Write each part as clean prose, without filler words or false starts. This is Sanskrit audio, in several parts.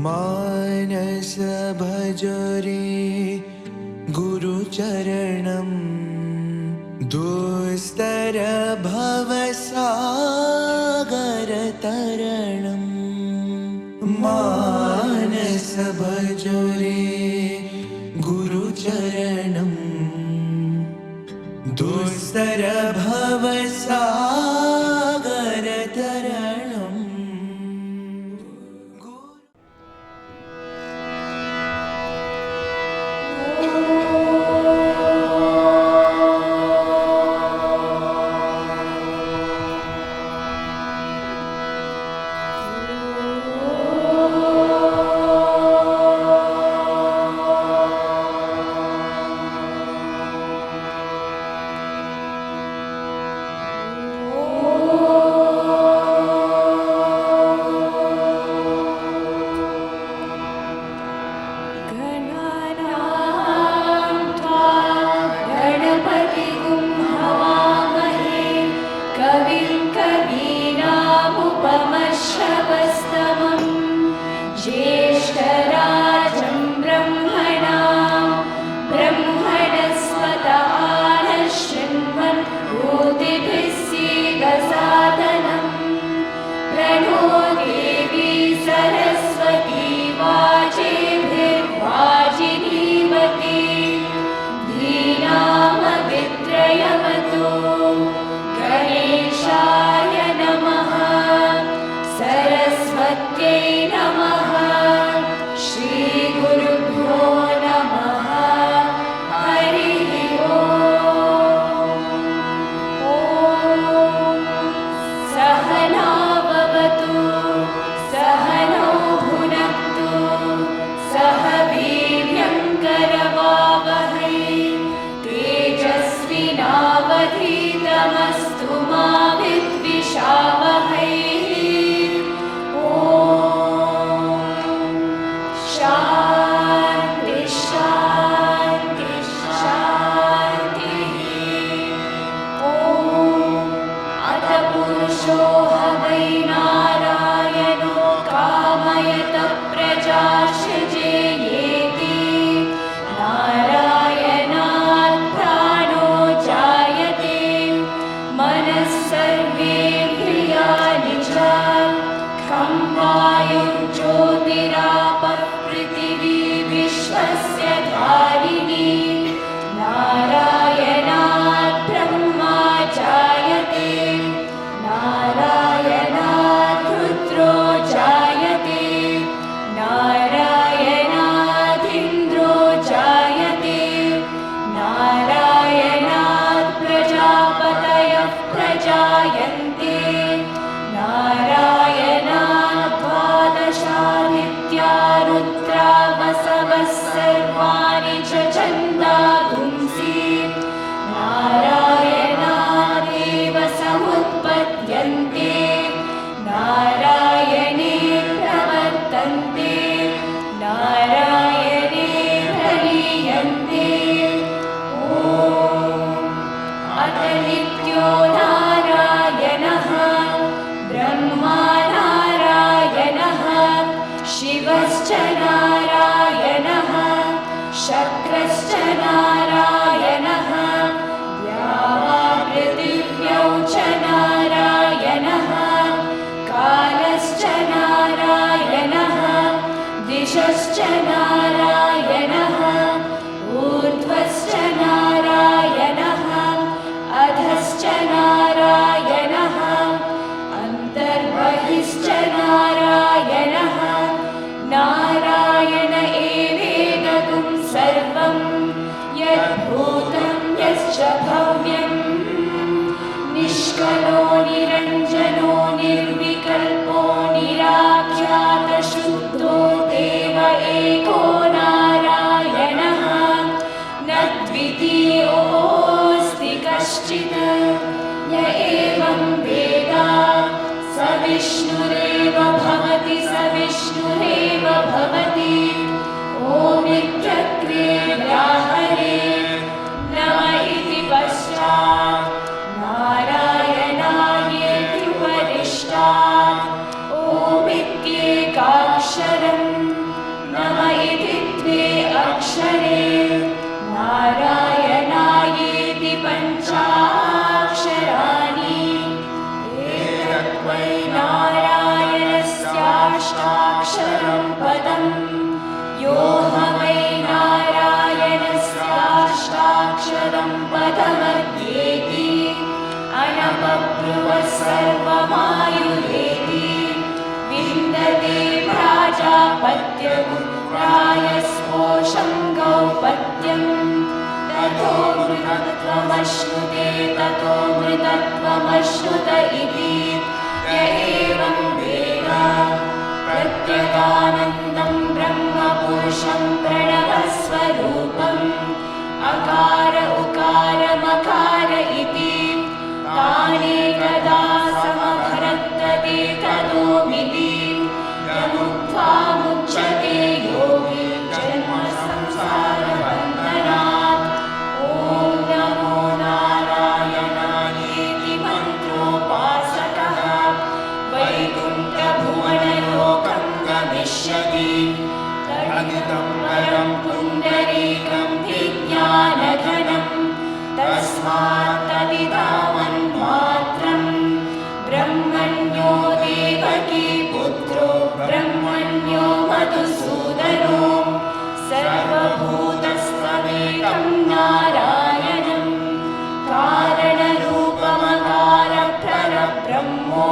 मानस भजरे गुरुचरणं दुस्तर भवसागरतरणं मानस भजरे गुरुचरणं दुस्तर भवसागरतरणं। नारायणाय ध्रुवः सर्वमायुरेति विन्दते प्राजापत्यं रायस्पोषं गौपत्यम् ततो मृतत्वमश्नुते ततो मृतत्वमश्नुत इति य एवं वेद प्रत्यगानन्दं ब्रह्मपुरुषं प्रणवस्वरूपम् अकार उकार मकार इति तानेकदा समभरत्तते ततोमिति यमुक्त्वा मुच्यते योगी जन्म संसारबन्धनात्। ॐ नमो नारायणायेति मन्त्रोपासकः वैकुण्ठभुवनलोकं गमिष्यति तदिदं परं पुण्डरीकं विज्ञानघनं तस्मात् तदिदावन्मात्रं ब्रह्मण्यो देवकी पुत्रो ब्रह्मण्यो मधुसूदनो सर्वभूतस्त्वमेकं नारायणं कारणरूपमकारप्ररब्रह्मो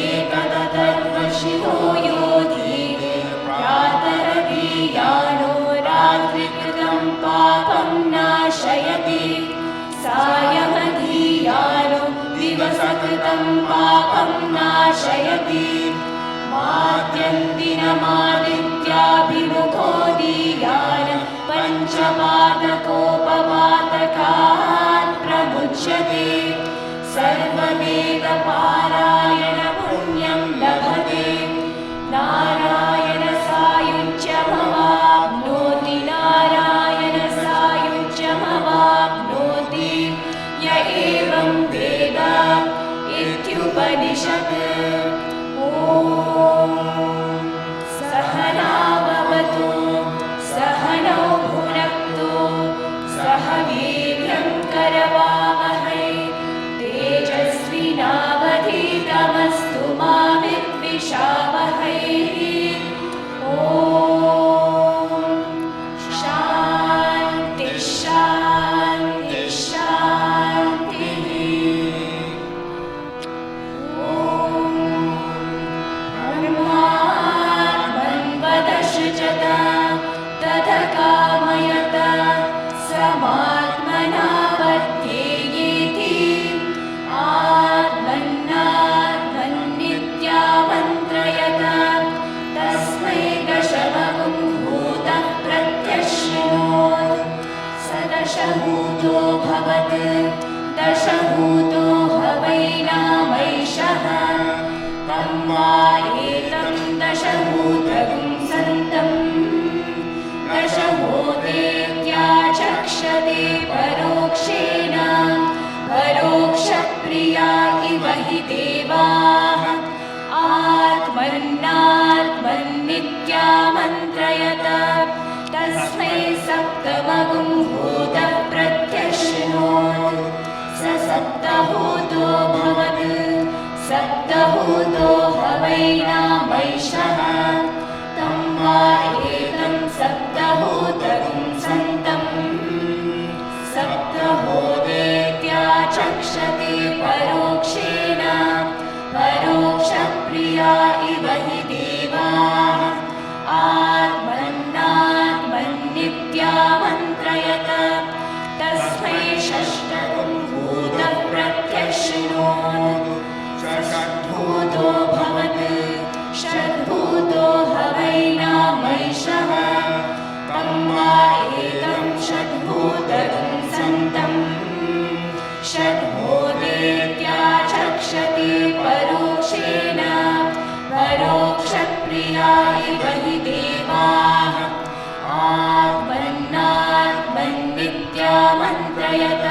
एकतदर्वशिवो योधीरे प्रातरदीयानो रात्रिकृतं पापं नाशयति सायमधीयानो दिवसकृतं पापं नाशयति माद्यन्दिनमादित्याभिमुखो दीयान पञ्चपादकोपपादकात् प्रमुच्यते सर्ववेदपारायण पुण्यं लभते नारायण सायुज्यमवाप्नोति नारायण सायुज्यमवाप्नोति य एवं वेद इत्युपनिषत्। ॐ सहनाववतु सहनौ भुनक्तु सह वीर्यं करवावहै तेजस्विनावधीतमस्तु मा विद्विषावहै। ॐ शान्ति शान्ति शान्तिः। ॐ ब्रह्मात्मन्वदशजत तथ कामयत समात्मना वर्तेयेति आत्मन्नात्मन्नित्यामन्त्रयत तस्मै दशमगुं भूतः प्रत्यश्रिणोत् स दशभूतो भवत् दशभूतो हवैनामैषः तं वा एतं दशभूतगुं सन्तम् दशभूतेत्याचक्षते परोक्षेण परोक्षप्रिया इव हि देवाः आत्मन्नात्मन्नित्यामन्त्रयत तस्मै सप्तमगुं भूतः प्रत्यश्रिणोत् स सप्तभूतो भवत् सप्तभूतो हवैनामैषः तं वा एतं सप्तभूतगुं सन्तम् सप्तभूतेत्याचक्षते परोक्षेण परोक्षप्रिया इव हि देवाः आत्मन्नात्मन्नित्यामन्त्रयत तस्मै षष्ठगुं भूतः प्रत्यश्रिणोत् षड्भूतो भवत् षड्भूतो हवैनामैषः तं वा एतं षड्भूतगुं सन्तम् षड्भूतेत्याचक्षते परोक्षेण परोक्षप्रिया इव हि देवाः आत्मन्नात्मन्नित्यामन्त्रयत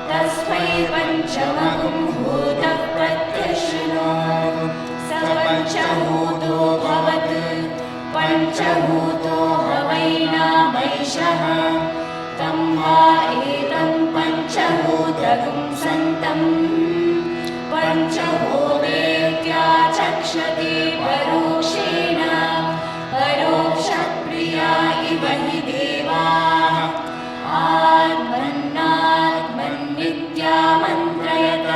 तस्मै पञ्चमगुं भूतः प्रत्यश्रिणोत् स पञ्चभूतो भवत् पञ्चभूतो हवैनामैषः तं वा एतं पञ्चभूतगुं सन्तम् पञ्चभूतेत्याचक्षते परोक्षेण परोक्षप्रिया इव हि देवाः आत्मन्नात्मन्नित्यामन्त्रयत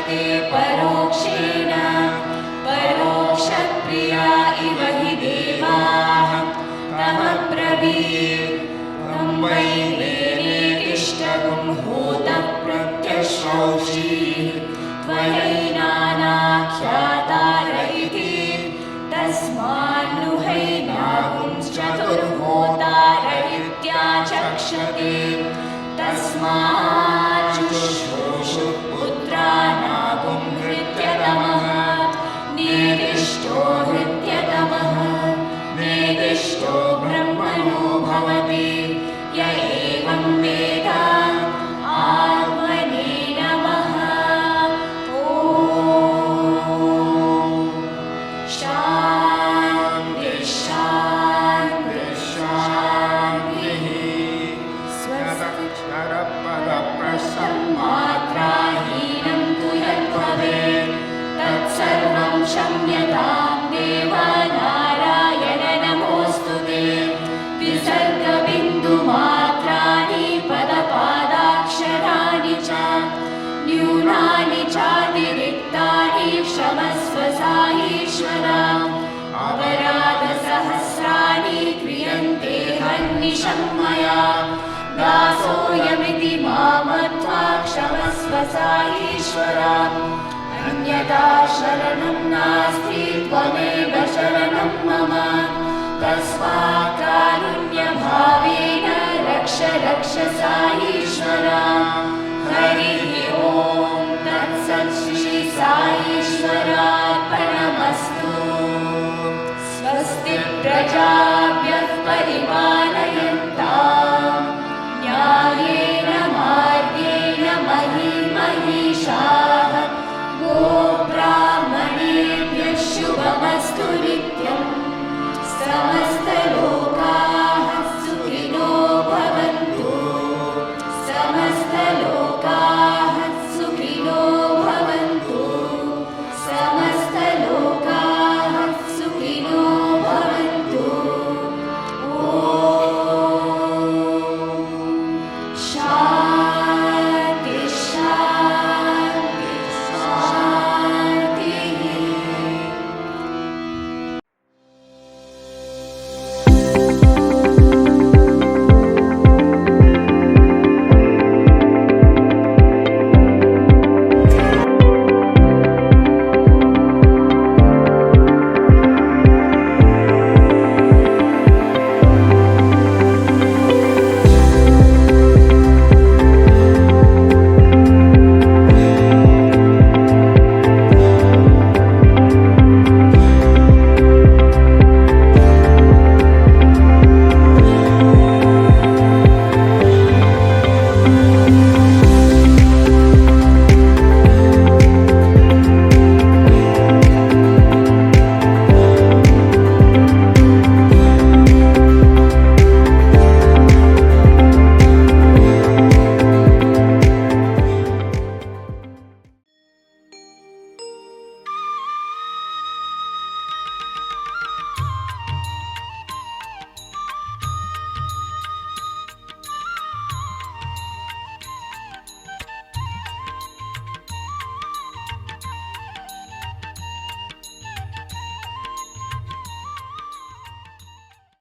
चक्षते परोक्षेण परोक्षप्रिया इव हि देवाः तमब्रवीत् तं वै वेनेतिष्ठगुं होतः प्रत्यश्रौषीः त्वयैनानाख्यातार इति तस्मान्नुहैनागुंश्चतुर्होतार इत्याचक्षते तस्माच्चुश्रूषु पुत्रानागुं हृत्यतमः नेदिष्टो हृत्यतमः नेदिष्टो ब्रह्मणो भवति य एवं वेद आत्मने नमः। ॐ शान्ति शान्ति शान्तिः। स्वस्तिक्षरपदप्रसन्मात्राहीनं तु यद्भवेत् तत्सर्वं क्षम्यतां देव नारायण नमोऽस्तु ते। विसर्गबिन्दुमात्राणि पदपादाक्षराणि च न्यूनानि चातिरिक्तानि क्षमस्व साईश्वर। अपराधसहस्राणि क्रियन्ते हन्निशं मया दासोऽयमिति मामत्वा क्षमस्व साईश्वर। अन्यथा शरणं नास्ति त्वमेव शरणं मम तस्मात् कारुण्यभावेन रक्ष रक्ष साईश्वर। हरिः ॐ तत्सत् श्री साईश्वरार्पणमस्तु। स्वस्ति प्रजा